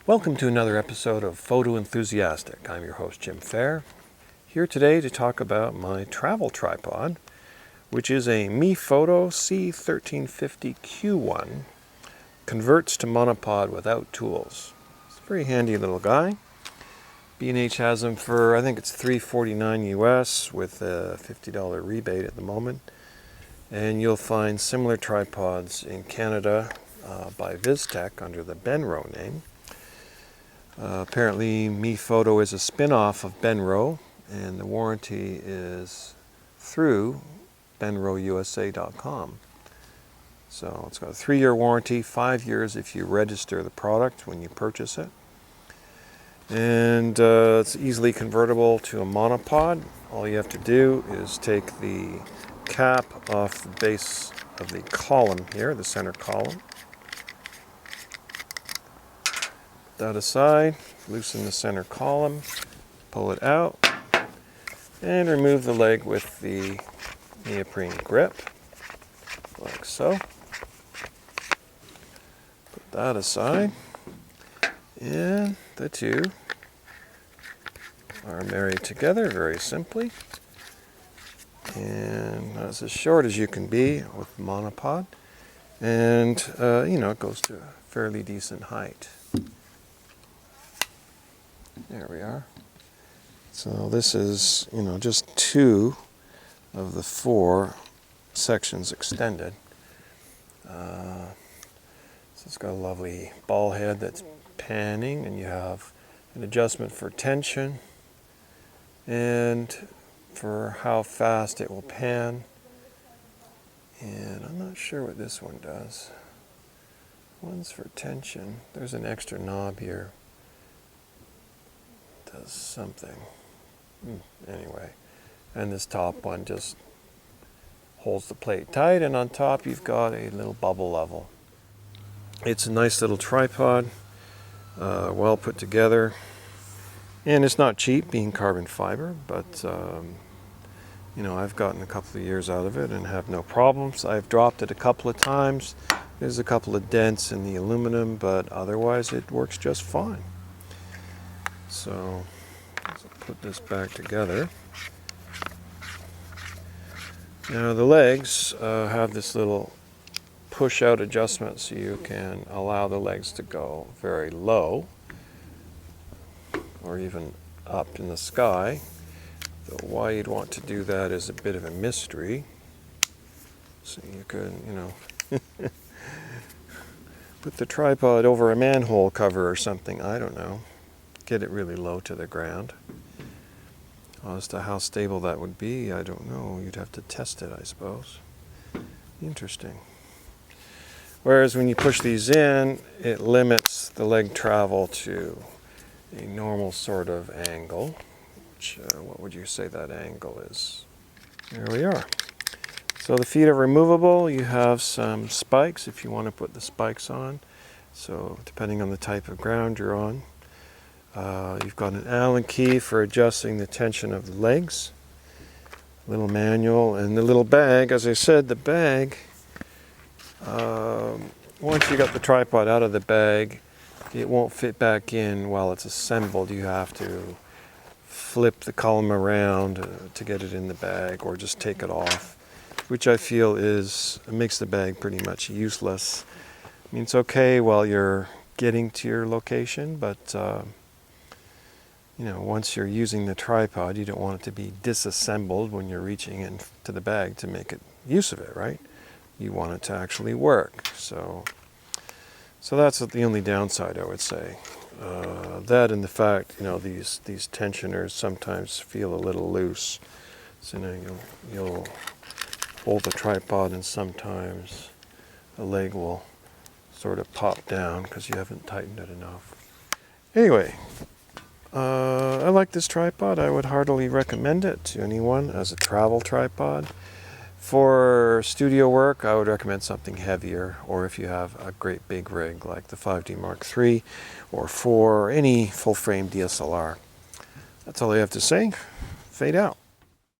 Welcome to another episode of Photo Enthusiastic. I'm your host, Jim Fair, here today to talk about my travel tripod, which is a MeFOTO C1350Q1. Converts to monopod without tools. It's a very handy little guy. B&H has them for, I think it's $349 US with a $50 rebate at the moment. And you'll find similar tripods in Canada by VizTech under the Benro name. Apparently MeFOTO is a spin-off of Benro, and the warranty is through benrousa.com. So it's got a 3-year warranty, 5 years if you register the product when you purchase it. And it's easily convertible to a monopod. All you have to do is take the cap off the base of the column here, the center column. That aside, loosen the center column, pull it out, and remove the leg with the neoprene grip, like so. Put that aside, and the two are married together very simply. And that's as short as you can be with the monopod, and it goes to a fairly decent height. There we are. So this is, just 2 of the 4 sections extended. So it's got a lovely ball head that's panning, and you have an adjustment for tension and for how fast it will pan. And I'm not sure what this one does. One's for tension. There's an extra knob here. Does something. Anyway, and this top one just holds the plate tight, and on top you've got a little bubble level. It's a nice little tripod, well put together, and it's not cheap being carbon fiber, but I've gotten a couple of years out of it and have no problems. I've dropped it a couple of times. There's a couple of dents in the aluminum, but otherwise it works just fine. So let's put this back together. Now the legs have this little push-out adjustment, so you can allow the legs to go very low or even up in the sky. Though why you'd want to do that is a bit of a mystery. So you could, put the tripod over a manhole cover or something, I don't know. Get it really low to the ground. As to how stable that would be, I don't know. You'd have to test it, I suppose. Interesting. Whereas when you push these in, it limits the leg travel to a normal sort of angle. Which, what would you say that angle is? There we are. So the feet are removable. You have some spikes if you want to put the spikes on. So depending on the type of ground you're on. You've got an Allen key for adjusting the tension of the legs, little manual, and the little bag. As I said, the bag, once you got the tripod out of the bag, it won't fit back in while it's assembled. You have to flip the column around to get it in the bag, or just take it off, which I feel makes the bag pretty much useless. I mean, it's okay while you're getting to your location, but once you're using the tripod, you don't want it to be disassembled when you're reaching into the bag to make use of it, right? You want it to actually work. So that's the only downside, I would say. That and the fact, these tensioners sometimes feel a little loose. So you'll hold the tripod, and sometimes the leg will sort of pop down because you haven't tightened it enough. Anyway. I like this tripod. I would heartily recommend it to anyone as a travel tripod. For studio work, I would recommend something heavier, or if you have a great big rig like the 5D Mark III or 4 or any full-frame DSLR. That's all I have to say. Fade out.